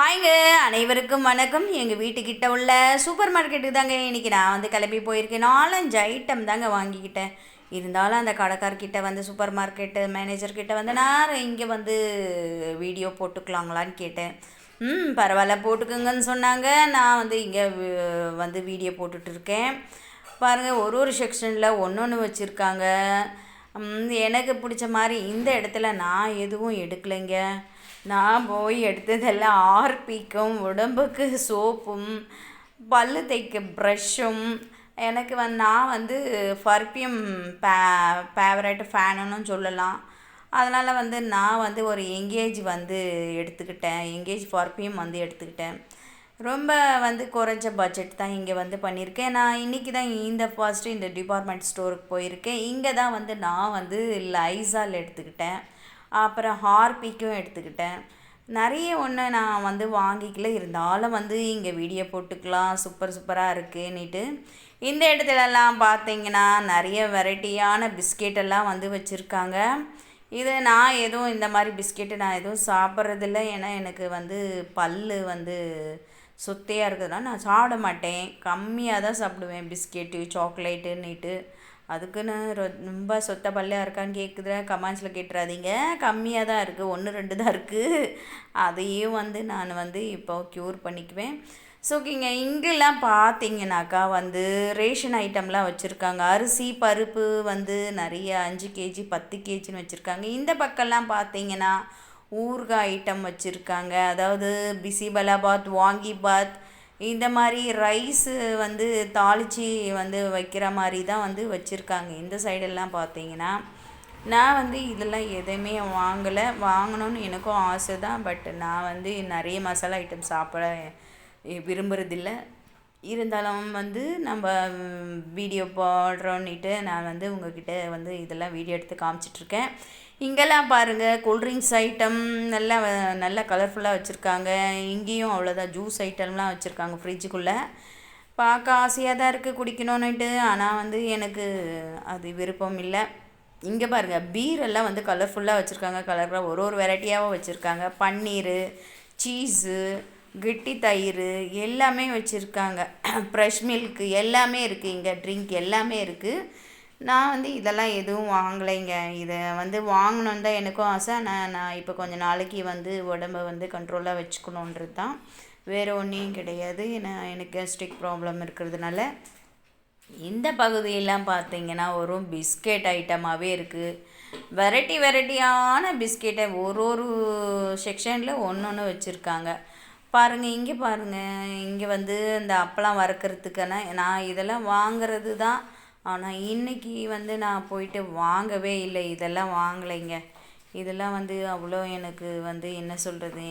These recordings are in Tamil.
ஹாய்ங்க, அனைவருக்கும் வணக்கம். எங்கள் வீட்டுக்கிட்ட உள்ள சூப்பர் மார்க்கெட்டுக்கு தாங்க இன்றைக்கி நான் கிளம்பி போயிருக்கேன். 4-5 ஐட்டம் தாங்க வாங்கிக்கிட்டேன். இருந்தாலும் அந்த கடைக்கார்கிட்ட சூப்பர் மார்க்கெட்டு மேனேஜர்கிட்ட நான் இங்கே வீடியோ போட்டுக்கலாங்களான்னு கேட்டேன். பரவாயில்ல போட்டுக்குங்கன்னு சொன்னாங்க. நான் இங்கே வீடியோ போட்டுட்டு இருக்கேன். பாருங்கள், ஒரு செக்ஷனில் ஒன்று வச்சுருக்காங்க. எனக்கு பிடிச்ச மாதிரி இந்த இடத்துல நான் எதுவும் எடுக்கலைங்க. நான் போய் எடுத்ததெல்லாம் ஆர்பிக்கும், உடம்புக்கு சோப்பும், பல்லு தேய்க்க ப்ரஷ்ஷும், எனக்கு நான் பர்ஃப்யூம் ஃபேவரட் ஃபேனுன்னு சொல்லலாம். அதனால் நான் ஒரு எங்கேஜ் எடுத்துக்கிட்டேன். எங்கேஜ் பர்ஃப்யூம் எடுத்துக்கிட்டேன். ரொம்ப குறைஞ்ச பட்ஜெட் தான் இங்கே பண்ணியிருக்கேன். நான் இன்றைக்கி தான் ஃபர்ஸ்ட்டு இந்த டிபார்ட்மெண்ட் ஸ்டோருக்கு போயிருக்கேன். இங்கே தான் நான் லைசால் எடுத்துக்கிட்டேன். அப்புறம் ஹார்பிக்கும் எடுத்துக்கிட்டேன். நிறைய ஒன்று நான் வாங்கிக்கல. இருந்தாலும் இங்கே வீடியோ போட்டுக்கலாம், சூப்பராக இருக்குன்னுட்டு. இந்த இடத்துலலாம் பார்த்தீங்கன்னா நிறைய வெரைட்டியான பிஸ்கெட்டெல்லாம் வச்சுருக்காங்க. இது நான் எதுவும் இந்த மாதிரி பிஸ்கெட்டு நான் எதுவும் சாப்பிட்றதில்ல. ஏன்னா எனக்கு பல் சொத்தையாக இருக்கிறதுனால நான் சாப்பிட மாட்டேன். கம்மியாக தான் சாப்பிடுவேன் பிஸ்கெட்டு, சாக்லேட்டுன்னுட்டு. அதுக்குன்னு ரொம்ப சொத்த பல்லையாக இருக்கான்னு கேட்குற கமெண்ட்ஸில் கேட்டுறாதீங்க. கம்மியாக தான் இருக்குது, 1-2 தான் இருக்குது. அதையும் நான் இப்போ க்யூர் பண்ணிக்குவேன். ஸோ இங்கெல்லாம் பார்த்தீங்கன்னாக்கா ரேஷன் ஐட்டம்லாம் வச்சுருக்காங்க. அரிசி பருப்பு நிறைய 5 கேஜி 10 கேஜின்னு வச்சுருக்காங்க. இந்த பக்கம்லாம் பார்த்தீங்கன்னா ஊறுகாய் ஐட்டம் வச்சுருக்காங்க. அதாவது பிசிபலாபாத், வாங்கிபாத், இந்த மாதிரி ரைஸு தாளித்து வைக்கிற மாதிரி தான் வச்சுருக்காங்க. இந்த சைடெல்லாம் பார்த்தீங்கன்னா நான் இதெல்லாம் எதையுமே வாங்கலை. வாங்கணும்னு எனக்கும் ஆசை தான். பட் நான் நிறைய மசாலா ஐட்டம் சாப்பிட விரும்புகிறதில்ல. இருந்தாலும் நம்ம வீடியோ போடுறோன்னிட்டு நான் உங்கள்கிட்ட இதெல்லாம் வீடியோ எடுத்து காமிச்சிட்ருக்கேன். இங்கெல்லாம் பாருங்கள், கூல்ட்ரிங்க்ஸ் ஐட்டம் நல்லா கலர்ஃபுல்லாக வச்சுருக்காங்க. இங்கேயும் அவ்வளோதான், ஜூஸ் ஐட்டம்லாம் வச்சுருக்காங்க ஃப்ரிட்ஜுக்குள்ளே. பார்க்க ஆசையாக தான் இருக்குது குடிக்கணுன்னுட்டு. ஆனால் எனக்கு அது விருப்பம் இல்லை. இங்கே பாருங்கள், பீரெல்லாம் கலர்ஃபுல்லாக வச்சுருக்காங்க. கலராக ஒரு வெரைட்டியாகவும் வச்சுருக்காங்க. பன்னீர், சீஸு, கெட்டி தயிர் எல்லாமே வச்சுருக்காங்க. ஃப்ரெஷ் மில்க்கு எல்லாமே இருக்குது. இங்கே ட்ரிங்க் எல்லாமே இருக்குது. நான் இதெல்லாம் எதுவும் வாங்கலைங்க. இதை வாங்கணுன்னு தான் எனக்கும் ஆசை. நான் இப்போ கொஞ்சம் நாளைக்கு உடம்பை கண்ட்ரோலாக வச்சுக்கணுன்றது தான், வேறு ஒன்றையும் கிடையாது. எனக்கு கேஸ்ட்ரிக் ப்ராப்ளம் இருக்கிறதுனால. இந்த பகுதியெல்லாம் பார்த்தீங்கன்னா ஒரு பிஸ்கெட் ஐட்டமாகவே இருக்குது. வெரைட்டியான பிஸ்கெட்டை ஒரு செக்ஷனில் ஒன்று வச்சுருக்காங்க. பாருங்கள், இங்கே பாருங்கள், இங்கே இந்த அப்பளம் வறுக்கிறதுக்கான நான் இதெல்லாம் வாங்கிறது தான். ஆனால் இன்றைக்கி நான் போயிட்டு வாங்கவே இல்லை. இதெல்லாம் வாங்கலைங்க. இதெல்லாம் அவ்வளோ எனக்கு என்ன சொல்கிறது,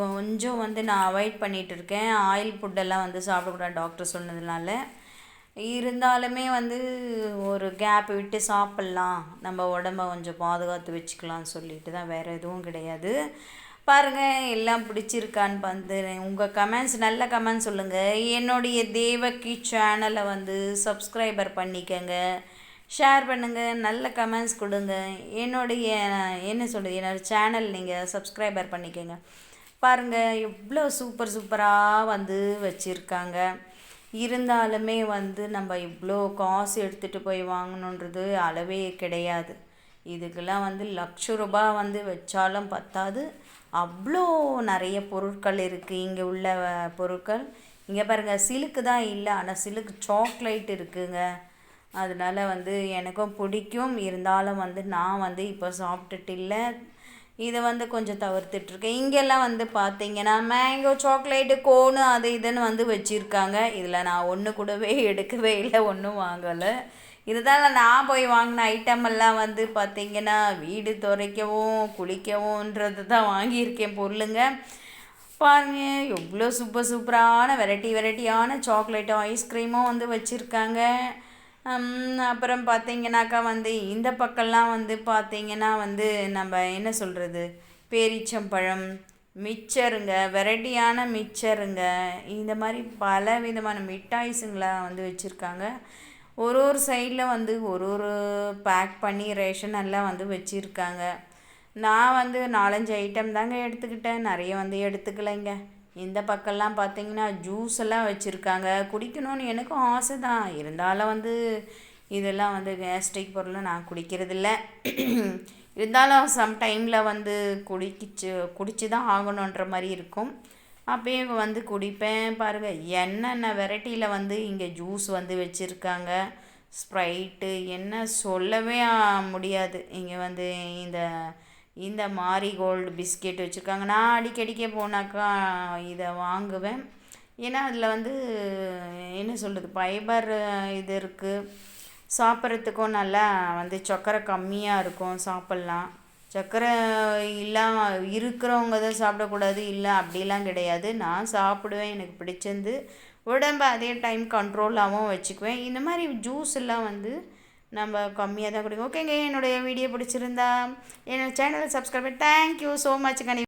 கொஞ்சம் நான் அவாய்ட் பண்ணிகிட்டு இருக்கேன். ஆயில் ஃபுட்டெல்லாம் சாப்பிடக்கூடாது டாக்டர் சொன்னதுனால. இருந்தாலுமே ஒரு கேப் விட்டு சாப்பிட்லாம், நம்ம உடம்ப கொஞ்சம் பாதுகாத்து வச்சுக்கலாம்னு சொல்லிட்டு தான், வேறு எதுவும் கிடையாது. பாருங்கள், எல்லாம் பிடிச்சிருக்கான்னு உங்கள் கமெண்ட்ஸ், நல்ல கமெண்ட்ஸ் சொல்லுங்கள். என்னுடைய தேவகி சேனலை சப்ஸ்கிரைபர் பண்ணிக்கங்க, ஷேர் பண்ணுங்கள், நல்ல கமெண்ட்ஸ் கொடுங்க. என்னுடைய என்ன சொல்கிறது, என்னோடய சேனல் நீங்கள் சப்ஸ்கிரைபர் பண்ணிக்கோங்க. பாருங்கள், எவ்வளோ சூப்பராக வச்சுருக்காங்க. இருந்தாலுமே நம்ம இவ்வளோ காசு எடுத்துகிட்டு போய் வாங்கணுன்றது அளவே கிடையாது. இதுக்கெல்லாம் லட்ச ரூபா வச்சாலும் பத்தாது. அவ்வளோ நிறைய பொருட்கள் இருக்குது. இங்கே உள்ள பொருட்கள் இங்கே பாருங்கள், சிலுக்கு தான் இல்லை, ஆனால் சிலுக்கு சாக்லேட் இருக்குங்க. அதனால் எனக்கும் பிடிக்கும். இருந்தாலும் நான் இப்போ சாப்பிட்டுட்டு இல்லை. இதை கொஞ்சம் தவிர்த்துட்ருக்கேன். இங்கெல்லாம் பார்த்தீங்கன்னா மேங்கோ சாக்லேட்டு கோனு அது இதுன்னு வச்சுருக்காங்க. இதில் நான் ஒன்று கூடவே எடுக்கவே இல்லை, ஒன்றும் வாங்கலை. இதுதான் நான் போய் வாங்கின ஐட்டம் எல்லாம் பார்த்திங்கன்னா வீடு துடைக்கவும் குளிக்கவும்ன்றது தான் வாங்கியிருக்கேன் பொருளுங்க. பாருங்க, எவ்வளோ சூப்பரான வெரைட்டியான சாக்லேட்டும் ஐஸ்கிரீமும் வச்சுருக்காங்க. அப்புறம் பார்த்திங்கனாக்கா இந்த பக்கம்லாம் பார்த்திங்கன்னா நம்ம என்ன சொல்கிறது, பேரீச்சம்பழம், மிச்சருங்க, வெரைட்டியான மிச்சருங்க, இந்த மாதிரி பல விதமான மிட்டாய்ஸுங்களாம் வச்சுருக்காங்க. ஒரு சைடில் ஒரு பேக் பண்ணி ரேஷன் எல்லாம் வச்சுருக்காங்க. நான் வந்து 4-5 ஐட்டம் தாங்க எடுத்துக்கிட்டேன், நிறைய வந்து எடுத்துக்கலைங்க. இந்த பக்கம்லாம் பார்த்தீங்கன்னா ஜூஸ் எல்லாம் வச்சுருக்காங்க, குடிக்கணும்னு எனக்கும் ஆசை தான். இருந்தாலும் வந்து இதெல்லாம் வந்து கேஸ்ட்ரிக் பொருளை நான் குடிக்கிறதில்ல. இருந்தாலும் சம் டைமில் வந்து குடிச்சு தான் ஆகணுன்ற மாதிரி இருக்கும். அப்பயே வந்து குடிப்பேன். பாருங்கள் என்னென்ன வெரைட்டியில் வந்து இங்கே ஜூஸ் வந்து வச்சுருக்காங்க. ஸ்ப்ரைட்டு என்ன சொல்லவே முடியாது. இங்கே வந்து இந்த இந்த மாரிகோல்டு பிஸ்கெட் வச்சுருக்காங்க. நான் அடிக்கடிக்க போனாக்கா இதை வாங்குவேன். ஏன்னா அதில் வந்து என்ன சொல்கிறது, ஃபைபர் இது இருக்குது. சாப்பிட்றதுக்கும் நல்லா வந்து சர்க்கரை கம்மியாக இருக்கும், சாப்பிட்லாம். சர்க்கரை இல்லாமல் இருக்கிறவங்க தான் சாப்பிடக்கூடாது இல்லை அப்படிலாம் கிடையாது. நான் சாப்பிடுவேன், எனக்கு பிடிச்சிருந்து உடம்பை அதே டைம் கண்ட்ரோலாகவும் வச்சுக்குவேன். இந்த மாதிரி ஜூஸ் எல்லாம் வந்து நம்ம கம்மியாக தான் குடிக்கும். ஓகேங்க, என்னுடைய வீடியோ பிடிச்சிருந்தா என்னோடய சேனலை சப்ஸ்கிரைப் பண்ணி தேங்க்யூ ஸோ மச் கனி.